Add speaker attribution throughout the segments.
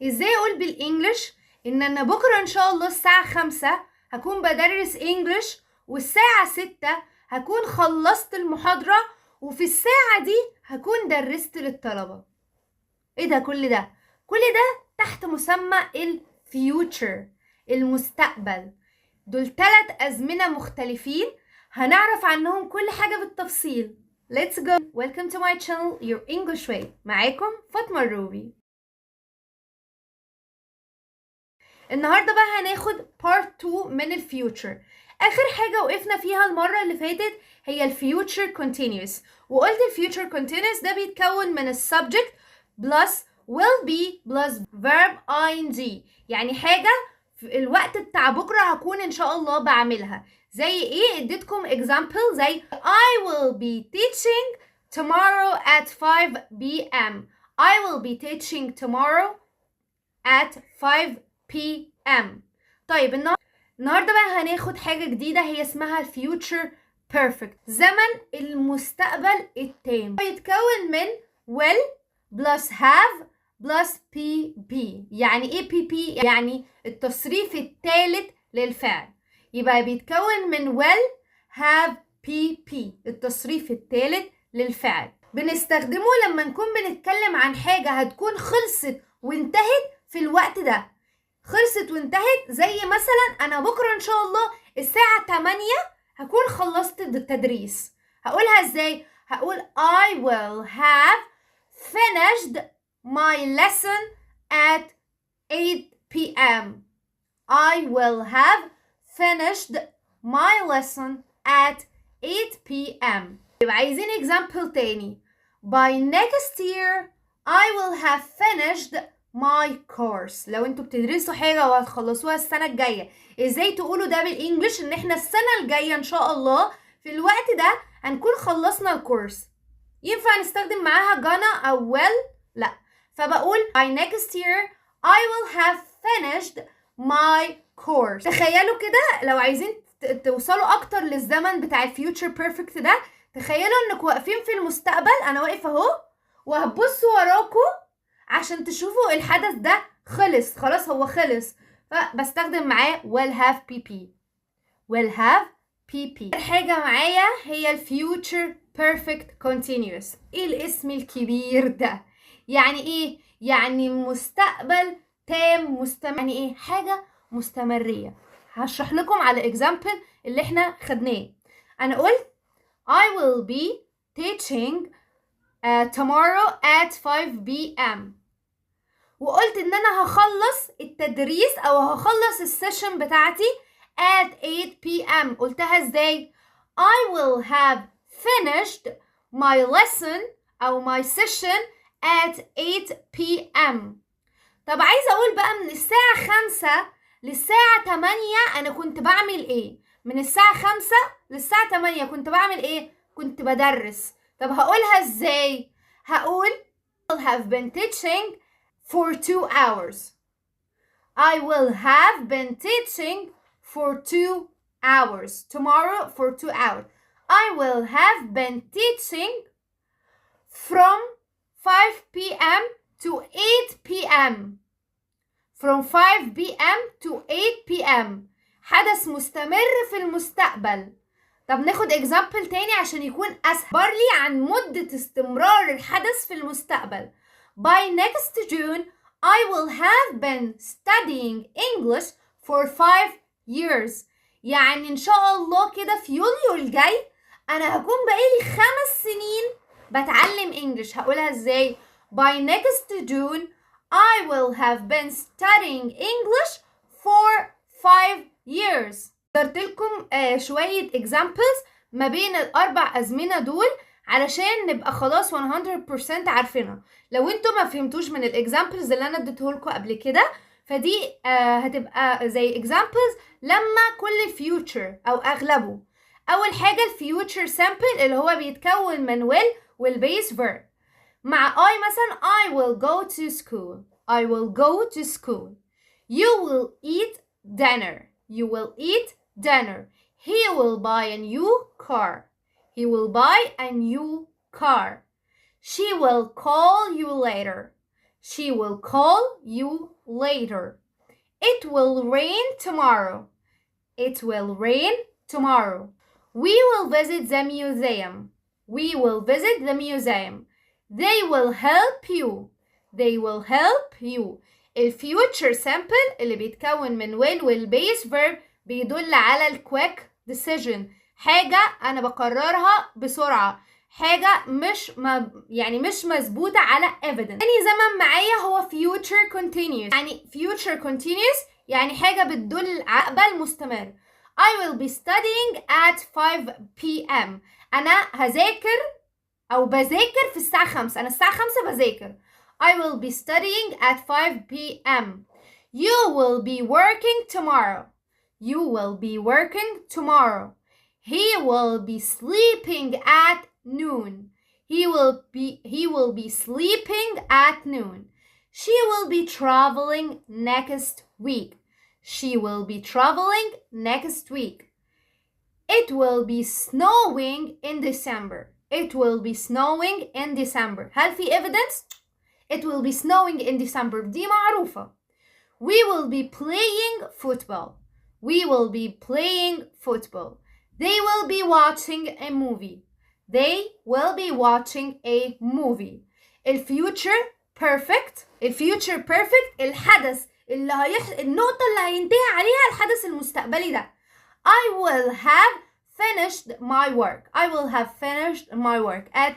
Speaker 1: ازاي اقول بالانجلش ان انا بكرة ان شاء الله الساعة 5 هكون بدرس انجلش، والساعة 6 هكون خلصت المحاضرة، وفي الساعة دي هكون درست للطلبة. ايه ده؟ كل ده تحت مسمى الفيوتشر، المستقبل. دول 3 أزمنة مختلفين هنعرف عنهم كل حاجة بالتفصيل. Let's go! Welcome to my channel, Your English Way. معاكم فاطمة الروبي. النهاردة بقى هناخد part 2 من الفيوتشر. آخر حاجة وقفنا فيها المرة اللي فاتت هي الفيوتشر continuous، وقلت الفيوتشر continuous ده بيتكون من السبجكت plus will be plus verb ing، يعني حاجة في الوقت بتاع بكرة هكون إن شاء الله بعملها. زي إيه؟ اديتكم example زي I will be teaching tomorrow at 5 p.m. I will be teaching tomorrow at 5 p.m. طيب النهارده بقى هناخد حاجة جديدة هي اسمها الفيوتشر بيرفكت، زمن المستقبل التام. بيتكون من will plus have plus pp. يعني ايه pp؟ يعني التصريف الثالث للفعل. يبقى بيتكون من will have pp، التصريف الثالث للفعل. بنستخدمه لما نكون بنتكلم عن حاجة هتكون خلصت وانتهت في الوقت ده. خلصت وانتهت زي مثلا انا بكرة ان شاء الله الساعة 8 هكون خلصت التدريس. هقولها ازاي؟ هقول I will have finished my lesson at 8 p.m. I will have finished my lesson at 8 p.m. يبقى عايزين example تاني. By next year I will have finished my course. لو انتوا بتدرسوا حاجة وهتخلصوها السنة الجاية، ازاي تقولوا ده بالانجلش؟ ان احنا السنة الجاية ان شاء الله في الوقت ده هنكون خلصنا الكورس. ينفع نستخدم معاها gonna او will؟ لا. فبقول by next year I will have finished my course. تخيلوا كده لو عايزين توصلوا اكتر للزمن بتاع الفيوتشر بيرفكت ده، تخيلوا انكم واقفين في المستقبل، انا واقف اهو، وهتبصوا وراكم عشان تشوفوا الحدث ده خلاص هو خلص، فبستخدم معاه will have pp. will have pp. الحاجة معايا هي الفيوتشر perfect continuous. ايه الاسم الكبير ده؟ يعني ايه؟ يعني مستقبل تام مستمر. يعني ايه؟ حاجة مستمرية. هشرح لكم على example اللي احنا خدناه. انا قلت I will be teaching tomorrow at 5 p.m. وقلت ان انا هخلص التدريس او هخلص السيشن بتاعتي at 8 p.m. قلتها ازاي؟ I will have finished my lesson او my session at 8 p.m. طب عايزة اقول بقى من الساعة 5 للساعة 8 انا كنت بعمل ايه؟ من الساعة 5 للساعة 8 كنت بعمل ايه؟ كنت بدرس. طب هقولها ازاي؟ هقول I will have been teaching for 2 hours. I will have been teaching for 2 hours. Tomorrow for 2 hours. I will have been teaching from 5 p.m. to 8 p.m. From 5 p.m. to 8 p.m. حدث مستمر في المستقبل. طب ناخد example تاني عشان يكون أسهل. برلي عن مدة استمرار الحدث في المستقبل. By next June, I will have been studying English for 5 years. يعني إن شاء الله كده في يوليو الجاي أنا هكون بقالي 5 سنين بتعلم إنجليش. هقولها إزاي؟ By next June, I will have been studying English for 5 years. اخترت لكم شوية examples ما بين الأربع أزمنة دول علشان نبقى خلاص 100% عارفينها. لو انتوا ما فهمتوش من الاكزامبلز اللي انا اديته لكم قبل كده، فدي هتبقى زي examples لما كل future او اغلبه. اول حاجة الفيوتشر sample اللي هو بيتكون من will والبيس verb. مع I مثلا I will go to school. I will go to school. You will eat dinner. You will eat dinner. He will buy a new car. He will buy a new car. She will call you later. She will call you later. It will rain tomorrow. It will rain tomorrow. We will visit the museum. We will visit the museum. They will help you. They will help you. الفيوتشر simple اللي بيتكون من will والبيس verb بيدل على الquick decision. حاجة أنا بقررها بسرعة. حاجة مش مظبوطة على evidence. تاني زمن معايا هو future continuous. يعني future continuous يعني حاجة بتدل عقبال مستمر. I will be studying at 5 p.m. أنا هذاكر أو بذاكر في الساعة 5. أنا الساعة 5 بذاكر. I will be studying at 5 p.m. You will be working tomorrow. You will be working tomorrow. He will be sleeping at noon. He will be sleeping at noon. She will be traveling next week. She will be traveling next week. It will be snowing in December. It will be snowing in December. هل في evidence? It will be snowing in December. دي معروفة. We will be playing football. We will be playing football. They will be watching a movie. They will be watching a movie. الفيوتشر perfect. الفيوتشر perfect الحدث النقطة اللي هينتهي عليها الحدث المستقبلي ده. I will have finished my work. I will have finished my work at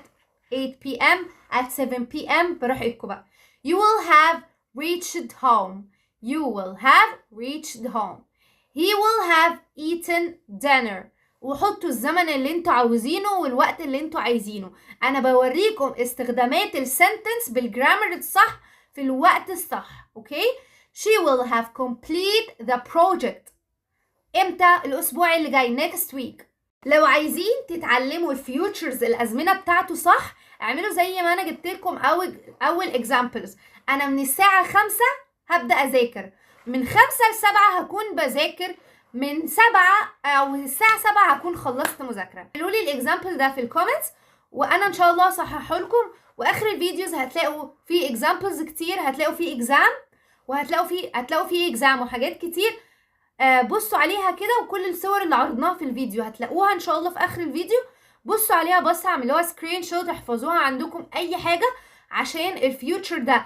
Speaker 1: 8 p.m. at 7 p.m. براحتكم بقى. You will have reached home. You will have reached home. He will have eaten dinner. وحطوا الزمن اللي انتوا عاوزينه والوقت اللي انتوا عايزينه. انا بوريكم استخدامات السنتنس بالجرامر الصح في الوقت الصح. اوكي؟ She will have complete the project. امتى؟ الاسبوع اللي جاي next week. لو عايزين تتعلموا الفيوتشرز الازمنه بتاعته صح اعملوا زي ما انا جبت لكم اول examples. انا من الساعه 5 هبدا اذاكر. من 5 ل7 هكون بذاكر. من 7 او الساعه 7 هكون خلصت مذاكره. قولوا لي الاكزامبل ده في الكومنتس وانا ان شاء الله اصححه لكم. واخر الفيديوز هتلاقوا فيه اكزامبلز كتير. هتلاقوا فيه اكزام هتلاقوا فيه اكزام وحاجات كتير. بصوا عليها كده وكل الصور اللي عرضناها في الفيديو هتلاقوها ان شاء الله في اخر الفيديو. بصوا عليها بصوا اعملوها سكرين شوت احفظوها عندكم اي حاجه عشان الفيوتشر ده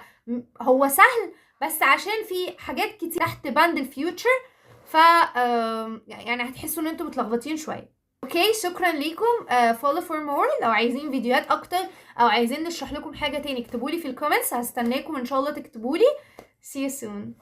Speaker 1: هو سهل بس عشان في حاجات كتير تحت بند الفيوتشر ف يعني هتحسوا ان انتوا متلخبطين شويه. اوكي شكرا ليكم. follow for more. لو عايزين فيديوهات اكتر او عايزين نشرح لكم حاجه تاني اكتبوا لي في الكومنتس. هستناكم ان شاء الله تكتبوا لي. see you soon.